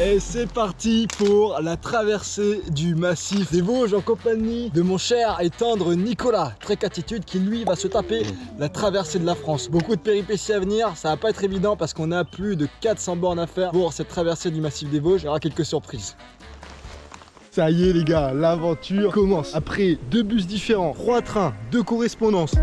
Et c'est parti pour la traversée du massif des Vosges en compagnie de mon cher et tendre Nicolas, Trek Attitude, qui lui va se taper la traversée de la France. Beaucoup de péripéties à venir, ça va pas être évident parce qu'on a plus de 400 bornes à faire pour cette traversée du massif des Vosges. Il y aura quelques surprises. Ça y est les gars, l'aventure commence. Après 2 bus différents, 3 trains, 2 correspondances,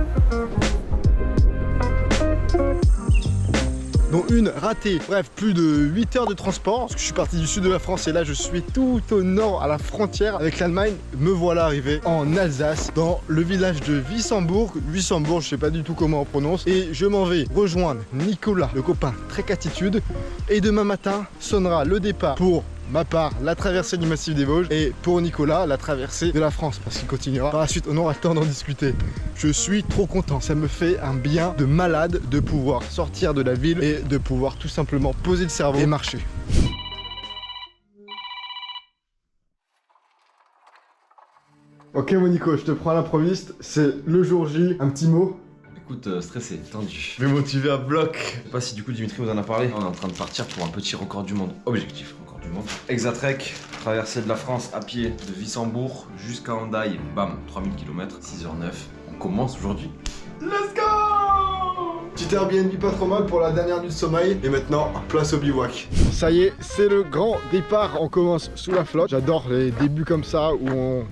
dont une ratée. Bref, plus de 8 heures de transport, parce que je suis parti du sud de la France et là je suis tout au nord à la frontière avec l'Allemagne. Me voilà arrivé en Alsace, dans le village de Wissembourg. Wissembourg, je sais pas du tout comment on prononce. Et je m'en vais rejoindre Nicolas, le copain Trek Attitude. Et demain matin sonnera le départ pour ma part, la traversée du massif des Vosges, et pour Nicolas, la traversée de la France, parce qu'il continuera. Par la suite, on aura le temps d'en discuter. Je suis trop content, ça me fait un bien de malade de pouvoir sortir de la ville et de pouvoir tout simplement poser le cerveau et marcher. Ok mon Nico, je te prends à l'improviste, c'est le jour J, un petit mot. Écoute, stressé, tendu. Je vais motiver à bloc. Je sais pas si du coup Dimitri vous en a parlé. On est en train de partir pour un petit record du monde. Objectif, record du monde. Exatrek, traversée de la France à pied de Wissembourg jusqu'à Hendaye. Bam, 3000 km, 6h09. On commence aujourd'hui. Let's go! Petit Airbnb pas trop mal pour la dernière nuit de sommeil. Et maintenant, place au bivouac. Ça y est, c'est le grand départ. On commence sous la flotte. J'adore les débuts comme ça où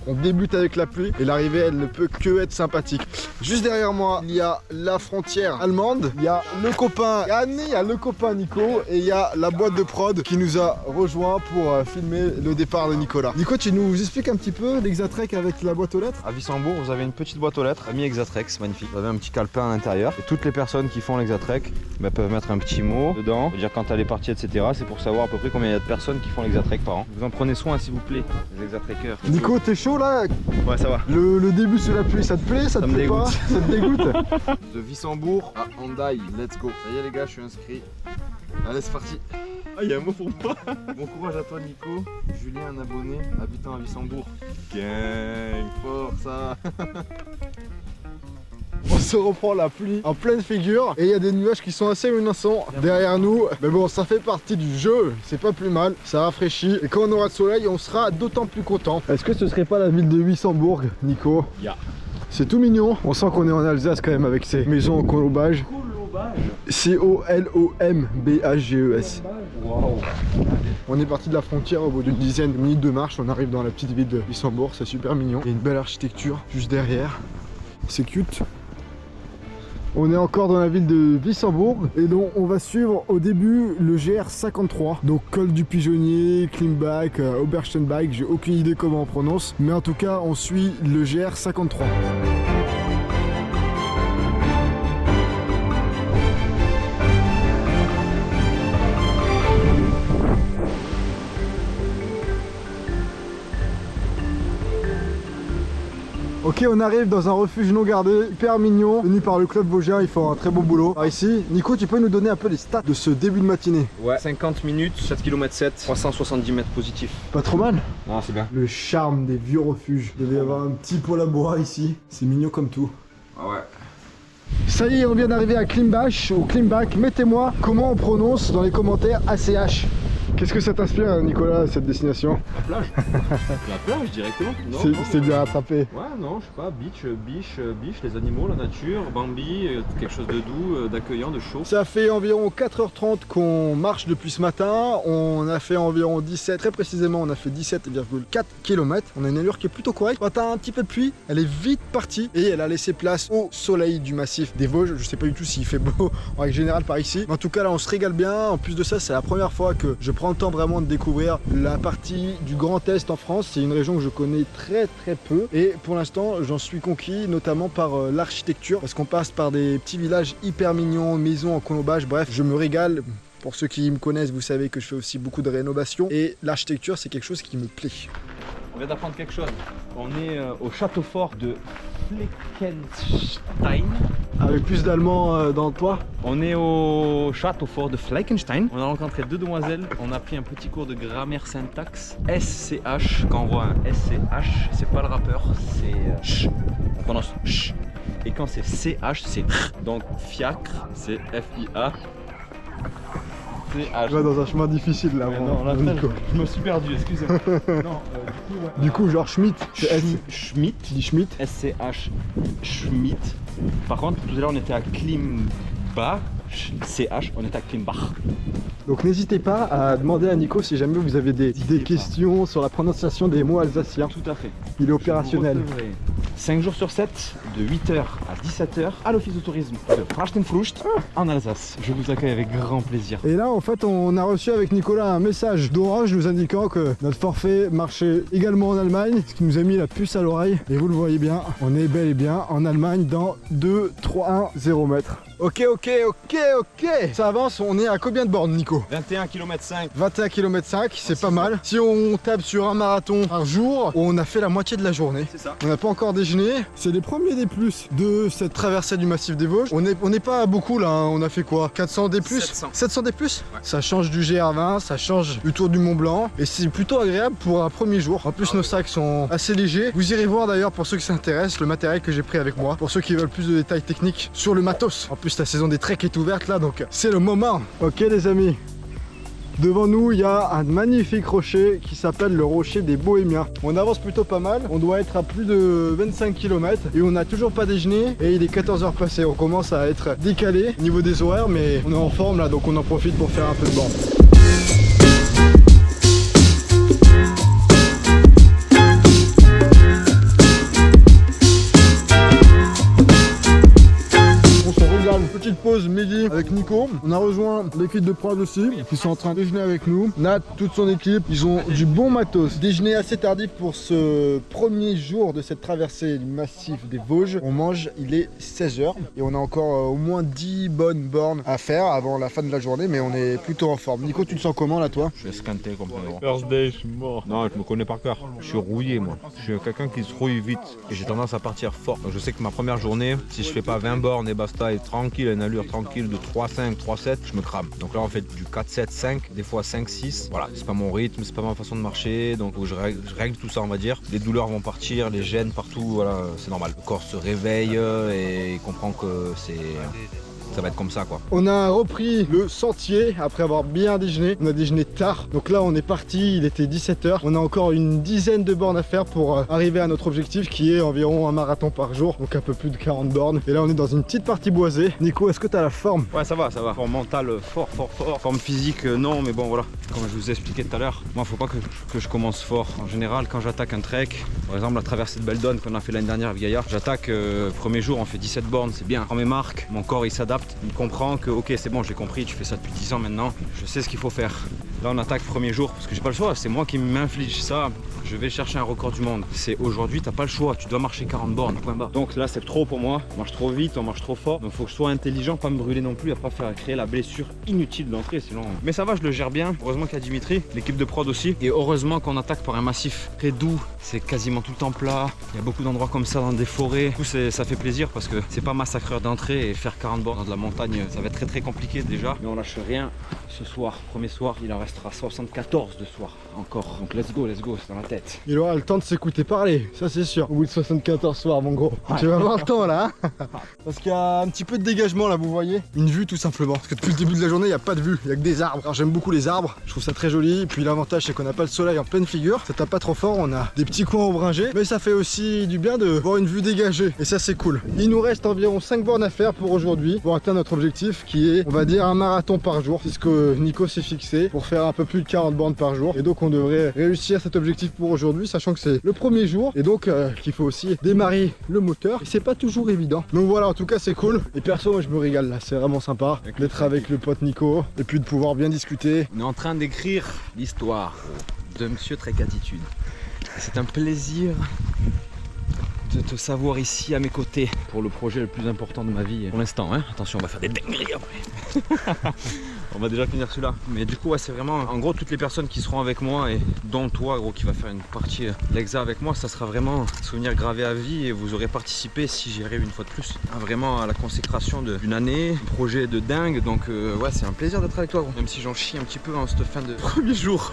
on débute avec la pluie. Et l'arrivée, elle ne peut que être sympathique. Juste derrière moi, il y a la frontière allemande. Il y a le copain Yann, il y a le copain Nico. Et il y a la boîte de prod qui nous a rejoint pour filmer le départ de Nicolas. Nico, tu nous expliques un petit peu l'Exatrek avec la boîte aux lettres? À Wissembourg, vous avez une petite boîte aux lettres. Ami Exatrek, c'est magnifique. Vous avez un petit calepin à l'intérieur. Et toutes les personnes qui font l'Exatrek peuvent mettre un petit mot dedans. Dire quand elle est partie, etc. C'est pour savoir à peu près combien il y a de personnes qui font l'Exatrek par an. Vous en prenez soin s'il vous plaît, les Exatrekers. Nico, t'es chaud là? Ouais, ça va. Le début sous la pluie, ça te plaît? Ça te plaît pas? Ça te dégoûte? De Wissembourg à Hendaye, let's go. Ça y est les gars, je suis inscrit. Allez, c'est parti. Ah, il y a un mot pour moi. Bon courage à toi Nico. Julien, un abonné, habitant à Wissembourg. Gang, fort ça. On se reprend la pluie en pleine figure et il y a des nuages qui sont assez menaçants derrière nous. Mais bon, ça fait partie du jeu, c'est pas plus mal, ça rafraîchit. Et quand on aura le soleil, on sera d'autant plus content. Est-ce que ce serait pas la ville de Wissembourg, Nico? Yeah. C'est tout mignon. On sent qu'on est en Alsace quand même avec ces maisons en colombage. C-O-L-O-M-B-H-G-E-S. Wow. On est parti de la frontière au bout d'une dizaine de minutes de marche. On arrive dans la petite ville de Wissembourg, c'est super mignon. Il y a une belle architecture juste derrière. C'est cute. On est encore dans la ville de Wissembourg et donc on va suivre au début le GR53. Donc col du Pigeonnier, Klimbach, Obersteinbach, j'ai aucune idée comment on prononce. Mais en tout cas on suit le GR53. Ok, on arrive dans un refuge non gardé, hyper mignon, tenu par le club vosgien, ils font un très beau boulot. Alors ici, Nico, tu peux nous donner un peu les stats de ce début de matinée? Ouais, 50 minutes, 7 km 7, 370 mètres positifs. Pas trop mal? Non, c'est bien. Le charme des vieux refuges. Il devait y avoir un petit poêle à bois ici, c'est mignon comme tout. Ah ouais. Ça y est, on vient d'arriver à Klimbach, ou Klimbach. Mettez-moi comment on prononce dans les commentaires ACH. Qu'est-ce que ça t'inspire, Nicolas, cette destination? La plage. La plage directement. C'est bien rattrapé. Ouais, non, je sais pas, biche, les animaux, la nature, Bambi, quelque chose de doux, d'accueillant, de chaud. Ça fait environ 4h30 qu'on marche depuis ce matin. On a fait environ 17, très précisément, on a fait 17,4 km. On a une allure qui est plutôt correcte. Quand t'as un petit peu de pluie, elle est vite partie et elle a laissé place au soleil du massif des Vosges. Je sais pas du tout s'il fait beau en règle générale par ici. Mais en tout cas, là, on se régale bien. En plus de ça, c'est la première fois que je prends le temps vraiment de découvrir la partie du Grand Est en France. C'est une région que je connais très peu et pour l'instant j'en suis conquis, notamment par l'architecture, parce qu'on passe par des petits villages hyper mignons, maisons en colombage, bref, je me régale. Pour ceux qui me connaissent, vous savez que je fais aussi beaucoup de rénovation et l'architecture c'est quelque chose qui me plaît. On vient d'apprendre quelque chose. On est au château fort de Fleckenstein. Avec plus d'allemand dans toi. On est au château fort de Fleckenstein. On a rencontré deux demoiselles. On a pris un petit cours de grammaire syntaxe. SCH. Quand on voit un SCH, c'est pas le rappeur, c'est ch. On prononce ch. Et quand c'est CH, c'est tr. Donc fiacre, c'est FIA. SCH. Tu vas dans un chemin difficile là. Non, là, Nico. je me suis perdu, excusez-moi. Non, Du coup, genre Schmitt. Schmitt. Tu dis Schmitt. SCH Schmitt. Par contre, tout à l'heure, on était à Klimbach. CH, on était à Klimbach. Donc n'hésitez pas à demander à Nico si jamais vous avez des questions sur la prononciation des mots alsaciens. Tout à fait. Il est opérationnel. 5 jours sur 7, de 8h à 17h, à l'office de tourisme de Frachtenfrucht en Alsace. Je vous accueille avec grand plaisir. Et là, en fait, on a reçu avec Nicolas un message d'Orange nous indiquant que notre forfait marchait également en Allemagne, ce qui nous a mis la puce à l'oreille. Et vous le voyez bien, on est bel et bien en Allemagne dans 2, 3, 1, 0 mètres. Ok, ça avance, on est à combien de bornes, Nico? 21 km 5. 21 km 5, c'est pas mal. Si on tape sur un marathon par jour, on a fait la moitié de la journée. C'est ça. On n'a pas encore déjeuné. C'est les premiers des plus de cette traversée du massif des Vosges. On n'est pas beaucoup là, hein. On a fait quoi? 400 des plus? 700 des plus? Ouais. Ça change du GR20, ça change du Tour du Mont Blanc. Et c'est plutôt agréable pour un premier jour. En plus, nos sacs sont assez légers. Vous irez voir d'ailleurs, pour ceux qui s'intéressent, le matériel que j'ai pris avec moi. Pour ceux qui veulent plus de détails techniques sur le matos. En plus, la saison des treks est ouverte là, donc c'est le moment. Ok les amis, devant nous il y a un magnifique rocher qui s'appelle le rocher des Bohémiens. On avance plutôt pas mal, on doit être à plus de 25 km et on n'a toujours pas déjeuné et il est 14h passé. On commence à être décalé au niveau des horaires, mais on est en forme là, donc on en profite pour faire un peu de bande. Petite pause midi avec Nico. On a rejoint l'équipe de prod aussi qui sont en train de déjeuner avec nous. Nat, toute son équipe, ils ont du bon matos. Déjeuner assez tardif pour ce premier jour de cette traversée du massif des Vosges. On mange, il est 16h et on a encore au moins 10 bonnes bornes à faire avant la fin de la journée, mais on est plutôt en forme. Nico, tu te sens comment là toi? Je suis esquinté complètement. First day, je suis mort. Non, je me connais par cœur. Je suis rouillé moi. Je suis quelqu'un qui se rouille vite et j'ai tendance à partir fort. Donc, je sais que ma première journée, si je fais pas 20 bornes et basta et tranquille, une allure tranquille de 3-5, 3-7, je me crame. Donc là on fait du 4-7-5, des fois 5-6. Voilà, c'est pas mon rythme, c'est pas ma façon de marcher, donc je règle tout ça on va dire. Les douleurs vont partir, les gènes partout, voilà, c'est normal. Le corps se réveille et il comprend que ça va être comme ça quoi. On a repris le sentier après avoir bien déjeuné. On a déjeuné tard. Donc là on est parti, il était 17h. On a encore une dizaine de bornes à faire pour arriver à notre objectif qui est environ un marathon par jour. Donc un peu plus de 40 bornes. Et là on est dans une petite partie boisée. Nico, est-ce que tu as la forme? Ouais ça va. Forme mentale fort. Forme physique non, mais bon voilà. Comme je vous ai expliqué tout à l'heure, moi faut pas que je commence fort. En général quand j'attaque un trek, par exemple la traversée de Beldon qu'on a fait l'année dernière avec Gaillard, j'attaque premier jour on fait 17 bornes, c'est bien. Je prends mes marques, mon corps il s'adapte. Il comprend que ok c'est bon j'ai compris, tu fais ça depuis 10 ans maintenant, je sais ce qu'il faut faire. Là on attaque premier jour parce que j'ai pas le choix, c'est moi qui m'inflige ça, je vais chercher un record du monde. C'est aujourd'hui t'as pas le choix, tu dois marcher 40 bornes, point barre. Donc là c'est trop pour moi, on marche trop vite, on marche trop fort, donc faut que je sois intelligent, pas me brûler non plus, à pas faire créer la blessure inutile d'entrée sinon. Mais ça va, je le gère bien, heureusement qu'il y a Dimitri, l'équipe de prod aussi, et heureusement qu'on attaque par un massif très doux, c'est quasiment tout le temps plat, il y a beaucoup d'endroits comme ça dans des forêts, du coup ça fait plaisir parce que c'est pas massacreur d'entrée et faire 40 bornes dans de la montagne ça va être très compliqué déjà, mais on lâche rien ce soir, premier soir, il en restera 74 de soir encore, donc let's go, c'est dans la tête. Il aura le temps de s'écouter parler, ça c'est sûr, au bout de 74 soirs mon gros. Ouais. Tu vas avoir le temps là, hein. Parce qu'il y a un petit peu de dégagement là, vous voyez, une vue tout simplement, parce que depuis le début de la journée il n'y a pas de vue, il n'y a que des arbres. Alors j'aime beaucoup les arbres, je trouve ça très joli, et puis l'avantage c'est qu'on n'a pas le soleil en pleine figure, ça tape pas trop fort, on a des petits coins ombragés, mais ça fait aussi du bien de voir une vue dégagée, et ça c'est cool. Il nous reste environ 5 bornes à faire pour aujourd'hui, pour atteindre notre objectif qui est, on va dire, un marathon par jour. C'est ce que Nico s'est fixé pour faire un peu plus de 40 bornes par jour. Et donc on devrait réussir cet objectif pour aujourd'hui, sachant que c'est le premier jour et donc qu'il faut aussi démarrer le moteur. Et c'est pas toujours évident. Donc voilà, en tout cas c'est cool. Et perso, moi je me régale là, c'est vraiment sympa d'être avec le pote Nico et puis de pouvoir bien discuter. On est en train d'écrire l'histoire de Monsieur Trek Attitude. C'est un plaisir de te savoir ici à mes côtés pour le projet le plus important de ma vie pour l'instant, hein. Attention, on va faire des dingueries après. On va déjà finir celui-là. Mais du coup, ouais, c'est vraiment, en gros, toutes les personnes qui seront avec moi et dont toi, gros, qui va faire une partie l'Exa avec moi, ça sera vraiment un souvenir gravé à vie et vous aurez participé, si j'y arrive une fois de plus, vraiment à la consécration d'une année, un projet de dingue. Donc, ouais, c'est un plaisir d'être avec toi, gros. Même si j'en chie un petit peu en cette fin de premier jour.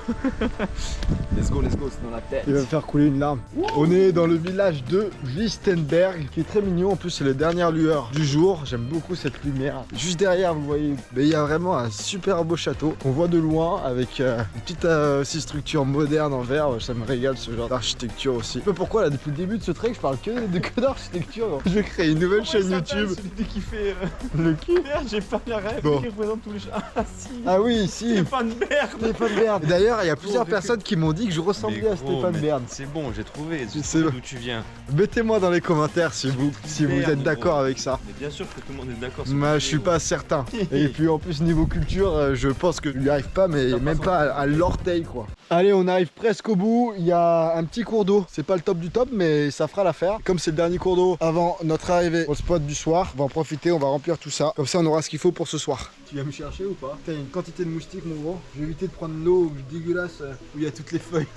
Let's go, c'est dans la tête. Il va me faire couler une larme. On est dans le village de Lichtenberg, qui est très mignon. En plus, c'est les dernières lueurs du jour. J'aime beaucoup cette lumière. Juste derrière, vous voyez, mais il y a vraiment un super beau château. On voit de loin avec une petite aussi structure moderne en verre. Ça me régale ce genre d'architecture aussi. Je sais pas pourquoi là depuis le début de ce trek je parle que d'architecture. Je vais créer une nouvelle chaîne YouTube. Celui qui fait Le cul. merde, j'ai pas la rêve. Bon. Qui représente tous les chats. Ah si. Ah oui, si. Stéphane Bern. Stéphane Bern. D'ailleurs, il y a plusieurs personnes qui m'ont dit que je ressemblais à Stéphane Bern. C'est bon, j'ai trouvé. C'est C'est bon. d'où tu viens. Mettez-moi dans les commentaires si vous êtes d'accord avec ça. Mais bien sûr que tout le monde est d'accord. Moi, je suis pas certain. Et puis en plus niveau culture, je pense que je lui arrive pas, mais même pas à l'orteil quoi. Allez, on arrive presque au bout. Il y a un petit cours d'eau. C'est pas le top du top, mais ça fera l'affaire. Comme c'est le dernier cours d'eau avant notre arrivée au spot du soir, on va en profiter, on va remplir tout ça. Comme ça, on aura ce qu'il faut pour ce soir. Tu viens me chercher ou pas? T'as une quantité de moustiques, mon gros. Je vais éviter de prendre l'eau dégueulasse où il y a toutes les feuilles.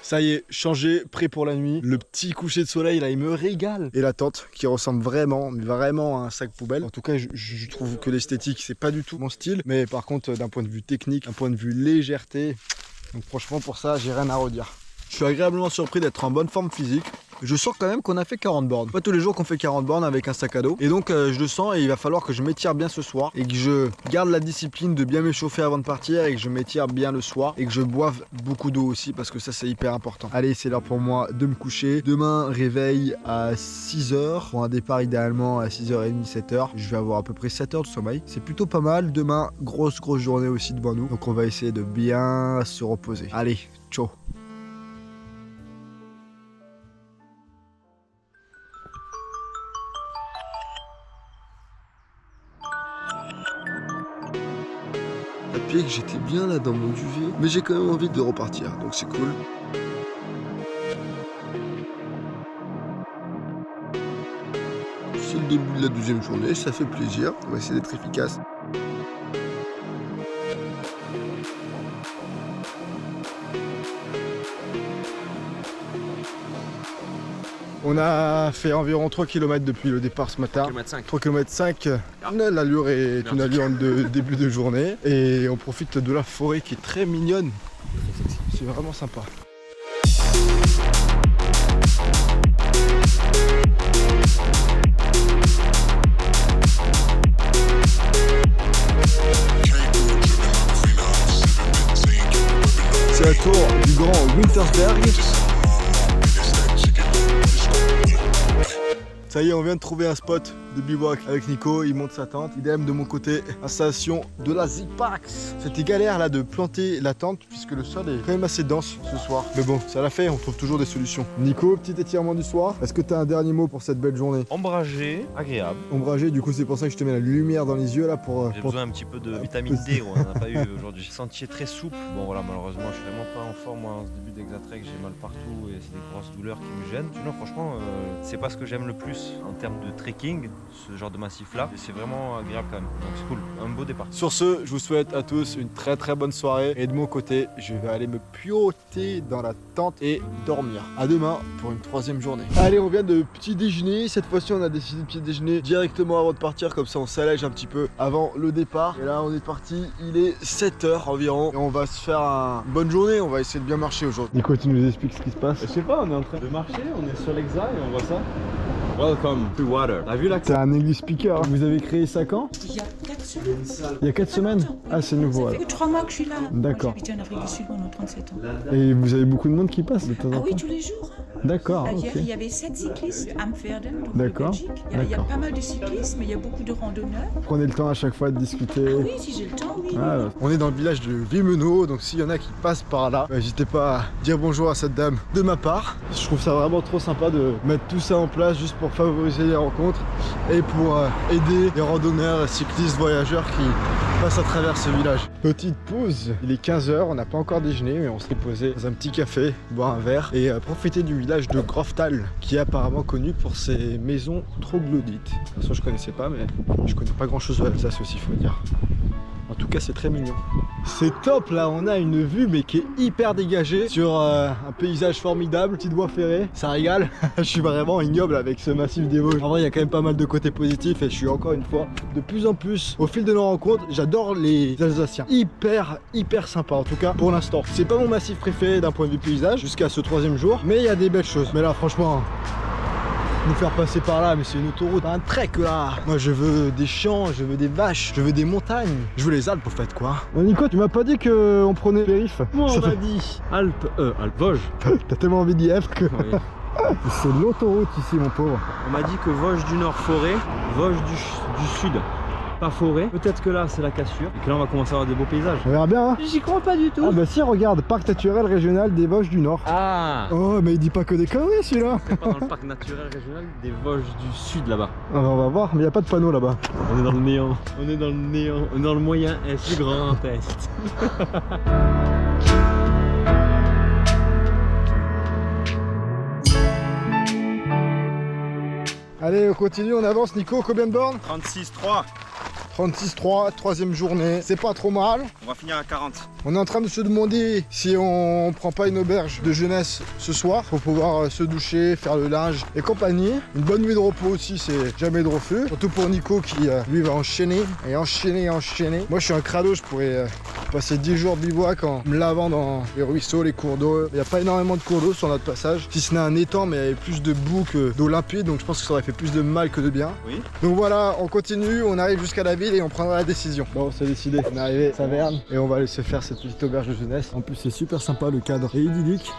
Ça y est, changé, prêt pour la nuit. Le petit coucher de soleil là, il me régale. Et la tente qui ressemble vraiment, mais vraiment à un sac poubelle. En tout cas, je trouve que l'esthétique, c'est pas du tout mon style. Mais par contre, d'un point de vue technique, d'un point de vue légèreté, donc franchement pour ça, j'ai rien à redire. Je suis agréablement surpris d'être en bonne forme physique. Je sens quand même qu'on a fait 40 bornes. Pas tous les jours qu'on fait 40 bornes avec un sac à dos. Et donc je le sens et il va falloir que je m'étire bien ce soir. Et que je garde la discipline de bien m'échauffer avant de partir. Et que je m'étire bien le soir. Et que je boive beaucoup d'eau aussi parce que ça c'est hyper important. Allez, c'est l'heure pour moi de me coucher. Demain, réveil à 6h. Pour un départ idéalement à 6h30, 7h. Je vais avoir à peu près 7 heures de sommeil. C'est plutôt pas mal. Demain, grosse journée aussi devant nous. Donc on va essayer de bien se reposer. Allez, ciao. Que j'étais bien là dans mon duvet, mais j'ai quand même envie de repartir, donc c'est cool. C'est le début de la deuxième journée, ça fait plaisir, on va essayer d'être efficace. On a fait environ 3 km depuis le départ ce matin. 3 km 5. L'allure est une allure de début de journée. Et on profite de la forêt qui est très mignonne. C'est vraiment sympa. C'est la tour du Grand Wintersberg. Ça y est, on vient de trouver un spot de bivouac avec Nico, il monte sa tente. Idem de mon côté, installation de la Zipax. C'était galère là de planter la tente puisque le sol est quand même assez dense ce soir. Mais bon, ça l'a fait, on trouve toujours des solutions. Nico, petit étirement du soir. Est-ce que tu as un dernier mot pour cette belle journée? Ombragé, agréable. Ombragé, du coup c'est pour ça que je te mets la lumière dans les yeux là pour... J'ai besoin un petit peu de vitamine D, on n'en a pas eu aujourd'hui. Sentier très souple. Bon voilà, malheureusement je suis vraiment pas en forme moi en ce début d'Exatrek, j'ai mal partout et c'est des grosses douleurs qui me gênent. Sinon franchement, c'est pas ce que j'aime le plus en termes de trekking, ce genre de massif là. C'est vraiment agréable quand même, donc c'est cool, un beau départ. Sur ce, je vous souhaite à tous une très bonne soirée et de mon côté, je vais aller me pioter dans la tente et dormir. À demain pour une troisième journée. Allez, on vient de petit déjeuner. Cette fois-ci, on a décidé de petit déjeuner directement avant de partir, comme ça on s'allège un petit peu avant le départ. Et là, on est parti, il est 7h environ et on va se faire une bonne journée. On va essayer de bien marcher aujourd'hui. Nico, tu nous expliques ce qui se passe? Je sais pas, on est en train de marcher, on est sur l'Exa et on voit ça. Welcome to water. T'as vu là? C'est un English speaker. Vous avez créé ça quand? Il y a 4 semaines. Il y a 4 semaines? Ah, c'est nouveau. Ça fait que 3 mois que je suis là. D'accord. Moi, j'habite en Afrique du Sud pendant 37 ans. Et vous avez beaucoup de monde qui passe de temps en Ah temps? oui, tous les jours. D'accord, Hier, ok. il y avait 7 cyclistes à Amsterdam, donc D'accord. en Belgique. Il y a pas mal de cyclistes, mais il y a beaucoup de randonneurs. Prenez le temps à chaque fois de discuter. Ah oui, si j'ai le temps, oui. Ah, on est dans le village de Vimeno, donc s'il y en a qui passent par là, n'hésitez pas à dire bonjour à cette dame de ma part. Je trouve ça vraiment trop sympa de mettre tout ça en place juste pour favoriser les rencontres et pour aider les randonneurs, cyclistes, voyageurs qui passe à travers ce village. Petite pause, il est 15 h, on n'a pas encore déjeuné, mais on s'est posé dans un petit café, boire un verre et profiter du village de Groftal, qui est apparemment connu pour ses maisons troglodytes. De toute façon, je connaissais pas, mais je connais pas grand chose de l'Alsace aussi, faut dire. En tout cas, c'est très mignon. C'est top, là, on a une vue mais qui est hyper dégagée sur un paysage formidable, petite voie ferrée, ça régale. Je suis vraiment ignoble avec ce massif des Vosges. En vrai, il y a quand même pas mal de côtés positifs et je suis encore une fois de plus en plus au fil de nos rencontres. J'adore les Alsaciens, hyper sympa en tout cas pour l'instant. C'est pas mon massif préféré d'un point de vue paysage jusqu'à ce 3e jour, mais il y a des belles choses. Mais là, franchement, nous faire passer par là, mais c'est une autoroute, un trek là. Moi je veux des champs, je veux des vaches, je veux des montagnes, je veux les Alpes au fait quoi. Bon, Nico, tu m'as pas dit qu'on prenait périph'? Moi on m'a dit Alpes Vosges. T'as tellement envie d'y être que... Oui. C'est l'autoroute ici mon pauvre. On m'a dit que Vosges du Nord forêt, Vosges du Sud pas forêt. Peut-être que là c'est la cassure et que là on va commencer à avoir des beaux paysages. On verra bien hein. J'y crois pas du tout. Ah bah si, regarde, parc naturel régional des Vosges du Nord. Ah, Oh mais il dit pas que des conneries celui-là. c'est pas dans le parc naturel régional des Vosges du Sud là-bas. Ah bah on va voir, mais il y a pas de panneau là-bas. On est dans le néant. On est dans le néant. On est dans le moyen Est, le grand Est. Allez, on continue, on avance. Nico, combien de bornes? 36,3. 36,3, 3e journée, c'est pas trop mal. On va finir à 40. On est en train de se demander si on prend pas une auberge de jeunesse ce soir pour pouvoir se doucher, faire le linge et compagnie. Une bonne nuit de repos aussi, c'est jamais de refus. Surtout pour Nico qui lui va enchaîner et enchaîner. Moi je suis un crado, je pourrais passer 10 jours de bivouac en me lavant dans les ruisseaux, les cours d'eau. Il n'y a pas énormément de cours d'eau sur notre passage, si ce n'est un étang, mais il y avait plus de boue que d'eau limpide, donc je pense que ça aurait fait plus de mal que de bien. Oui. Donc voilà, on continue, on arrive jusqu'à la ville et on prendra la décision. Bon, c'est décidé, on est arrivé à Saverne et on va aller se faire cette petite auberge de jeunesse. En plus, c'est super sympa, le cadre est idyllique.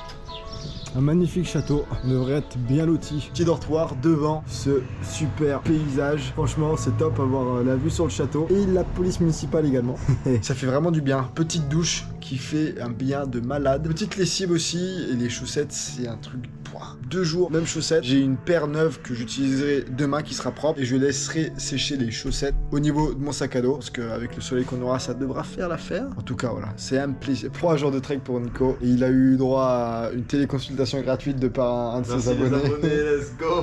Un magnifique château, on devrait être bien loti. Petit dortoir devant ce super paysage. Franchement, c'est top avoir la vue sur le château et la police municipale également. Ça fait vraiment du bien. Petite douche qui fait un bien de malade. Petite lessive aussi et les chaussettes, c'est un truc. 2 jours, même chaussettes. J'ai une paire neuve que j'utiliserai demain qui sera propre et je laisserai sécher les chaussettes au niveau de mon sac à dos parce qu'avec le soleil qu'on aura, ça devra faire l'affaire. En tout cas, voilà, c'est un plaisir. 3 jours de trek pour Nico et il a eu droit à une téléconsultation gratuite de par un de ses abonnés. Let's go.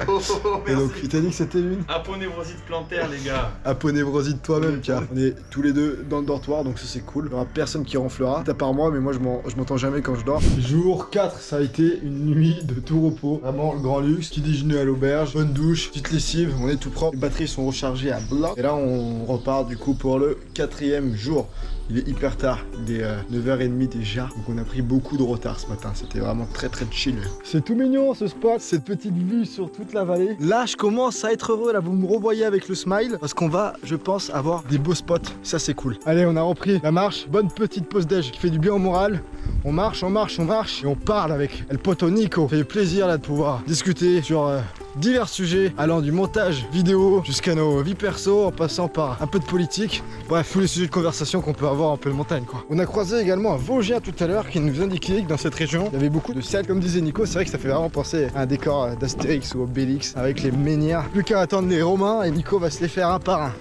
Et donc, il t'a dit que c'était une Aponevrosite plantaire, les gars. aponevrosite toi-même, car on est tous les deux dans le dortoir, donc ça c'est cool. Il n'y aura personne qui ronflera, à part moi, mais moi je m'entends jamais quand je dors. Jour 4, ça a été une nuit de tout repos. Vraiment le grand luxe, petit déjeuner à l'auberge, bonne douche, petite lessive, on est tout propre. Les batteries sont rechargées à blanc. Et là on repart du coup pour le 4e jour. Il est hyper tard, il est 9h30 déjà, donc on a pris beaucoup de retard ce matin, c'était vraiment très chill. C'est tout mignon ce spot, cette petite vue sur toute la vallée. Là je commence à être heureux, là vous me revoyez avec le smile, parce qu'on va, je pense, avoir des beaux spots, ça c'est cool. Allez, on a repris la marche, bonne petite pause déj qui fait du bien au moral. On marche et on parle avec El Poto Nico. Ça fait plaisir là de pouvoir discuter sur divers sujets, allant du montage vidéo jusqu'à nos vies perso, en passant par un peu de politique. Bref, tous les sujets de conversation qu'on peut avoir en pleine montagne quoi. On a croisé également un Vosgien tout à l'heure qui nous indiquait que dans cette région, il y avait beaucoup de sel, comme disait Nico. C'est vrai que ça fait vraiment penser à un décor d'Astérix ou Obélix avec les menhirs. Plus qu'à attendre les Romains et Nico va se les faire un par un.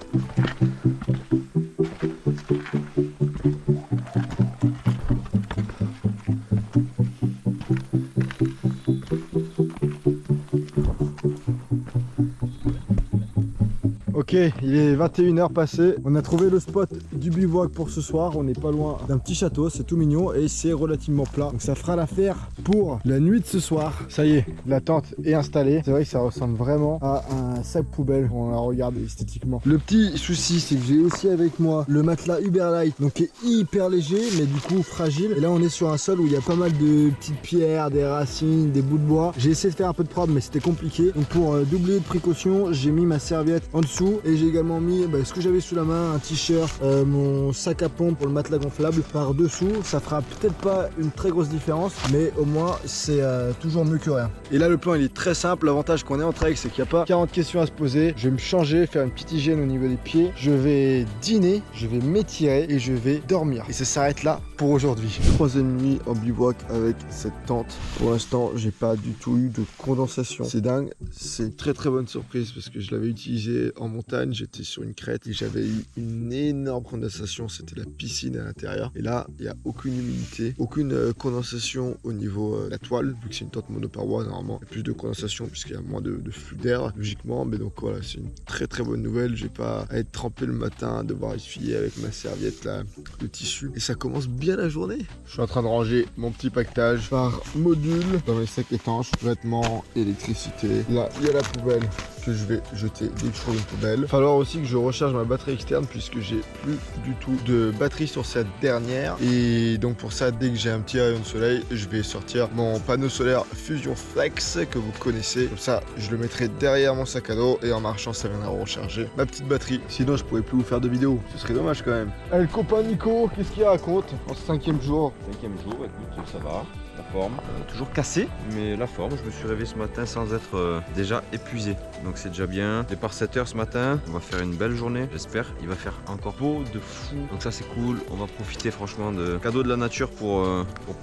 Ok, il est 21h passé, on a trouvé le spot du bivouac pour ce soir, on n'est pas loin d'un petit château, c'est tout mignon et c'est relativement plat. Donc ça fera l'affaire pour la nuit de ce soir. Ça y est, la tente est installée. C'est vrai que ça ressemble vraiment à un sac poubelle, on la regarde esthétiquement. Le petit souci, c'est que j'ai aussi avec moi le matelas Uberlight, donc qui est hyper léger mais du coup fragile. Et là on est sur un sol où il y a pas mal de petites pierres, des racines, des bouts de bois. J'ai essayé de faire un peu de prod mais c'était compliqué. Donc pour doubler de précaution, j'ai mis ma serviette en dessous. Et j'ai également mis ce que j'avais sous la main, un t-shirt, mon sac à pompe pour le matelas gonflable par dessous. Ça fera peut-être pas une très grosse différence, mais au moins moi, c'est toujours mieux que rien. Et là, le plan, il est très simple. L'avantage qu'on est en trek, c'est qu'il n'y a pas 40 questions à se poser. Je vais me changer, faire une petite hygiène au niveau des pieds. Je vais dîner, je vais m'étirer et je vais dormir. Et ça s'arrête là pour aujourd'hui. Troisième nuit en bivouac avec cette tente. Pour l'instant, j'ai pas du tout eu de condensation. C'est dingue. C'est une très très bonne surprise parce que je l'avais utilisé en montagne. J'étais sur une crête et j'avais eu une énorme condensation. C'était la piscine à l'intérieur. Et là, il n'y a aucune humidité, aucune condensation au niveau de la toile. Vu que c'est une tente monoparoi, normalement, il y a plus de condensation puisqu'il y a moins de flux d'air, logiquement. Mais donc voilà, c'est une très très bonne nouvelle. J'ai pas à être trempé le matin, devoir essuyer avec ma serviette là, le tissu. Et ça commence bien la journée. Je suis en train de ranger mon petit pactage par module dans mes sacs étanches, vêtements, électricité. Là, il y a la poubelle que je vais jeter dès que je trouve une poubelle. Il va falloir aussi que je recharge ma batterie externe puisque j'ai plus du tout de batterie sur cette dernière. Et donc pour ça, dès que j'ai un petit rayon de soleil, je vais sortir mon panneau solaire Fusion Flex que vous connaissez. Comme ça, je le mettrai derrière mon sac à dos et en marchant, ça viendra recharger ma petite batterie. Sinon, je pourrais plus vous faire de vidéos. Ce serait dommage quand même. Allez, le copain Nico, qu'est-ce qu'il raconte en ce 5e jour? 5e jour, écoute, ça va. La forme, toujours cassée, mais la forme. Je me suis réveillé ce matin sans être déjà épuisé. Donc c'est déjà bien. Départ 7h ce matin. On va faire une belle journée, j'espère. Il va faire encore beau de fou. Donc ça c'est cool. On va profiter franchement de cadeaux de la nature pour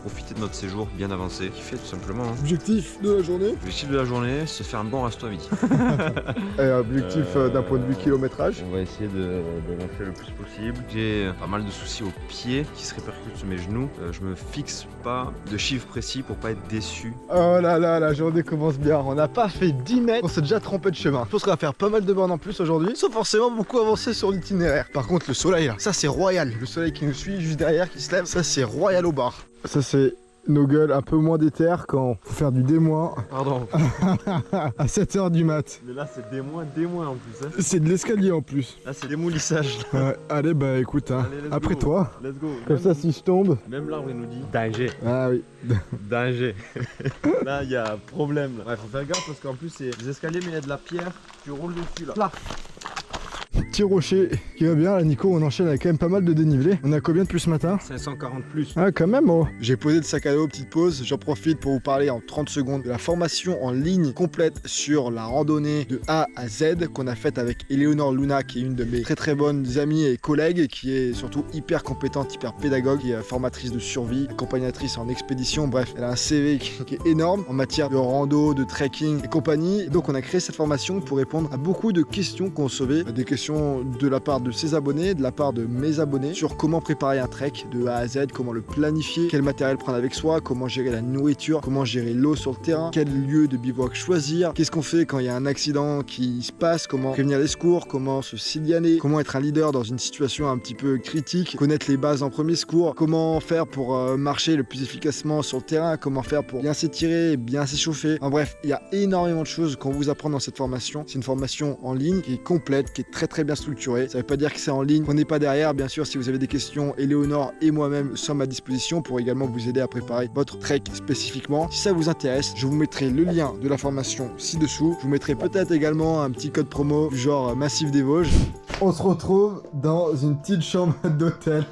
profiter de notre séjour bien avancé. Kiffer tout simplement. Hein. Objectif de la journée? Objectif de la journée, se faire un bon resto à midi. Et objectif d'un point de vue kilométrage? On va essayer de lancer le plus possible. J'ai pas mal de soucis aux pieds qui se répercutent sur mes genoux. Je me fixe pas de chiffres précis pour pas être déçu. Oh là là, la journée commence bien. On n'a pas fait 10 mètres, on s'est déjà trompé de chemin. Je pense qu'on va faire pas mal de bornes en plus aujourd'hui, sans forcément beaucoup avancer sur l'itinéraire. Par contre, le soleil là, ça c'est royal. Le soleil qui nous suit juste derrière, qui se lève, ça c'est royal au bar. Ça c'est nos gueules un peu moins d'éther quand faut faire du D-. Pardon. À 7h du mat. Mais là, c'est des moins en plus. Hein. C'est de l'escalier en plus. Là, c'est démoulissage. Ouais, allez, bah écoute, hein. Allez, Après go. toi. Let's go. Comme Même- ça, si je tombe. Même l'arbre, il nous dit danger. Ah oui. Danger. Là, il y a problème. Là. Ouais, faut faire gaffe parce qu'en plus, c'est des escaliers, mais il y a de la pierre. Tu roules dessus là. Là. Petit rocher qui va bien. Là, Nico, on enchaîne avec quand même pas mal de dénivelé. On a combien depuis ce matin? 540 plus. Ah, quand même, oh. J'ai posé le sac à dos, petite pause. J'en profite pour vous parler en 30 secondes de la formation en ligne complète sur la randonnée de A à Z qu'on a faite avec Éléonore Luna, qui est une de mes très très bonnes amies et collègues, qui est surtout hyper compétente, hyper pédagogue, qui est formatrice de survie, accompagnatrice en expédition. Bref, elle a un CV qui est énorme en matière de rando, de trekking et compagnie. Et donc, on a créé cette formation pour répondre à beaucoup de questions qu'on recevait, des questions de la part de ses abonnés, de la part de mes abonnés, sur comment préparer un trek de A à Z, comment le planifier, quel matériel prendre avec soi, comment gérer la nourriture, comment gérer l'eau sur le terrain, quel lieu de bivouac choisir, qu'est-ce qu'on fait quand il y a un accident qui se passe, comment prévenir les secours, comment se signaler, comment être un leader dans une situation un petit peu critique, connaître les bases en premier secours, comment faire pour marcher le plus efficacement sur le terrain, comment faire pour bien s'étirer, bien s'échauffer. En bref, il y a énormément de choses qu'on vous apprend dans cette formation. C'est une formation en ligne qui est complète, qui est très bien structurée. Ça veut pas dire que c'est en ligne qu'on n'est pas derrière. Bien sûr, si vous avez des questions, Éléonore et moi-même sommes à disposition pour également vous aider à préparer votre trek spécifiquement. Si ça vous intéresse, je vous mettrai le lien de la formation ci-dessous. Je vous mettrai peut-être également un petit code promo du genre Massif des Vosges. On se retrouve dans une petite chambre d'hôtel.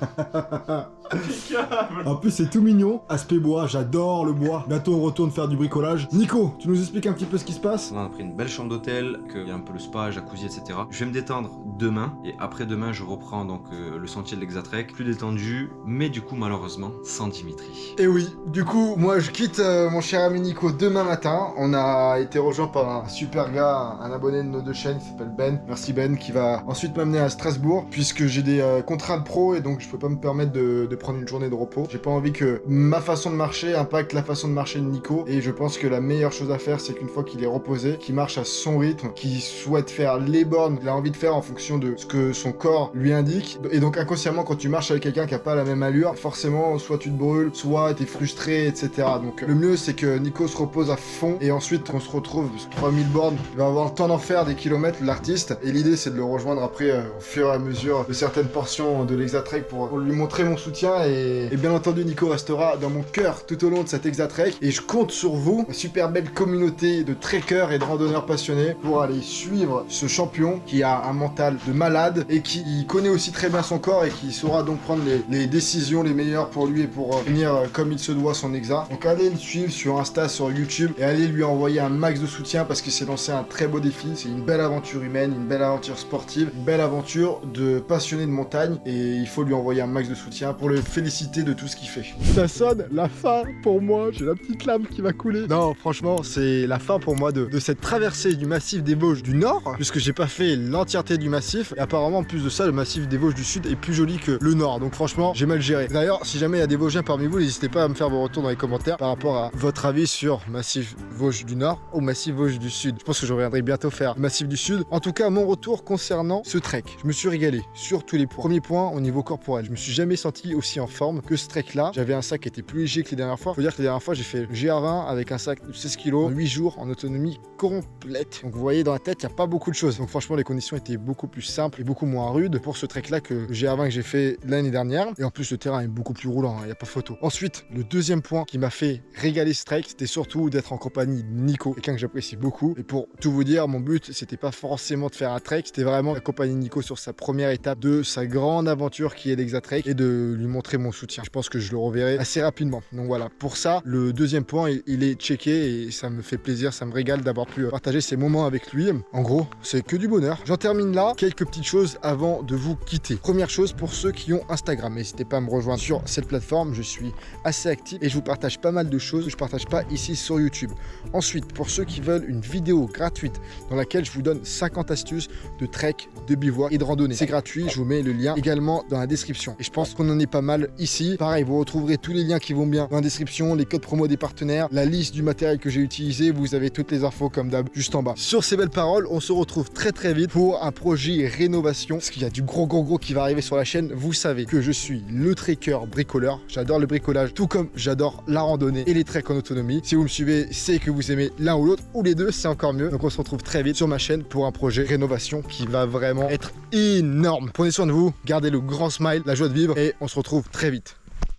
En plus, c'est tout mignon. Aspect bois, j'adore le bois. Bientôt, on retourne faire du bricolage. Nico, tu nous expliques un petit peu ce qui se passe? On a pris une belle chambre d'hôtel, qu'il y a un peu le spa, jacuzzi, etc. Je vais me détendre demain et après-demain, je reprends donc le sentier de l'Exatrek, plus détendu, mais du coup, malheureusement, sans Dimitri. Et oui, du coup, moi je quitte mon cher ami Nico demain matin. On a été rejoint par un super gars, un abonné de nos deux chaînes qui s'appelle Ben. Merci Ben, qui va ensuite m'amener à Strasbourg, puisque j'ai des contraintes pro et donc je peux pas me permettre de prendre une journée de repos. J'ai pas envie que ma façon de marcher impacte la façon de marcher de Nico, et je pense que la meilleure chose à faire, c'est qu'une fois qu'il est reposé, qu'il marche à son rythme, qu'il souhaite faire les bornes qu'il a envie de faire en fonction de ce que son corps lui indique. Et donc inconsciemment, quand tu marches avec quelqu'un qui a pas la même allure, forcément, soit tu te brûles, soit t'es frustré, etc. Donc le mieux, c'est que Nico se repose à fond, et ensuite on se retrouve sur 3000 bornes. Il va avoir le temps d'en faire des kilomètres, l'artiste, et l'idée c'est de le rejoindre après filmer au fur et à mesure de certaines portions de l'Exatrek pour lui montrer mon soutien et bien entendu Nico restera dans mon cœur tout au long de cet Exatrek et je compte sur vous, une super belle communauté de trekkers et de randonneurs passionnés pour aller suivre ce champion qui a un mental de malade et qui connaît aussi très bien son corps et qui saura donc prendre les décisions les meilleures pour lui et pour finir comme il se doit son exa. Donc allez le suivre sur Insta, sur YouTube et allez lui envoyer un max de soutien parce qu'il s'est lancé un très beau défi. C'est une belle aventure humaine, une belle aventure sportive, une belle aventure de passionné de montagne et il faut lui envoyer un max de soutien pour le féliciter de tout ce qu'il fait. Ça sonne la fin pour moi, j'ai la petite lame qui va couler. Non, franchement, c'est la fin pour moi de cette traversée du massif des Vosges du Nord, puisque j'ai pas fait l'entièreté du massif. Et apparemment, en plus de ça, le massif des Vosges du Sud est plus joli que le Nord. Donc franchement, j'ai mal géré. D'ailleurs, si jamais il y a des Vosgiens parmi vous, n'hésitez pas à me faire vos retours dans les commentaires par rapport à votre avis sur massif Vosges du Nord ou massif Vosges du Sud. Je pense que je reviendrai bientôt faire le massif du Sud. En tout cas, mon retour concernant ce trek. Je me suis régalé sur tous les points. Premier point, au niveau corporel. Je me suis jamais senti aussi en forme que ce trek-là. J'avais un sac qui était plus léger que les dernières fois. Faut dire que les dernières fois, j'ai fait le GR20 avec un sac de 16 kg en 8 jours en autonomie complète. Donc vous voyez, dans la tête, il n'y a pas beaucoup de choses. Donc franchement, les conditions étaient beaucoup plus simples et beaucoup moins rudes pour ce trek-là que le GR20 que j'ai fait l'année dernière. Et en plus, le terrain est beaucoup plus roulant, il n'y a pas photo. Ensuite, le deuxième point qui m'a fait régaler ce trek, c'était surtout d'être en compagnie de Nico, quelqu'un que j'apprécie beaucoup. Et pour tout vous dire, mon but, c'était pas forcément de faire un trek, c'était vraiment d'accompagner Nico sur sa première étape de sa grande aventure qui est l'Exatrek et de lui montrer mon soutien. Je pense que je le reverrai assez rapidement. Donc voilà, pour ça, le deuxième point, il est checké et ça me fait plaisir, ça me régale d'avoir pu partager ces moments avec lui. En gros, c'est que du bonheur. J'en termine là. Quelques petites choses avant de vous quitter. Première chose, pour ceux qui ont Instagram, n'hésitez pas à me rejoindre sur cette plateforme. Je suis assez actif et je vous partage pas mal de choses que je partage pas ici sur YouTube. Ensuite, pour ceux qui veulent une vidéo gratuite dans laquelle je vous donne 50 astuces de trek, de bivouac et de randonnée. C'est gratuit, je vous mets le lien également dans la description. Et je pense qu'on en est pas mal ici. Pareil, vous retrouverez tous les liens qui vont bien dans la description, les codes promo des partenaires, la liste du matériel que j'ai utilisé. Vous avez toutes les infos comme d'hab juste en bas. Sur ces belles paroles, on se retrouve très vite pour un projet rénovation. Parce qu'il y a du gros qui va arriver sur la chaîne. Vous savez que je suis le trekker bricoleur. J'adore le bricolage, tout comme j'adore la randonnée et les treks en autonomie. Si vous me suivez, c'est que vous aimez l'un ou l'autre, ou les deux, c'est encore mieux. Donc on se retrouve très vite sur ma chaîne pour un projet rénovation qui va vraiment être énorme. Prenez soin de vous, gardez le grand smile, la joie de vivre et on se retrouve très vite.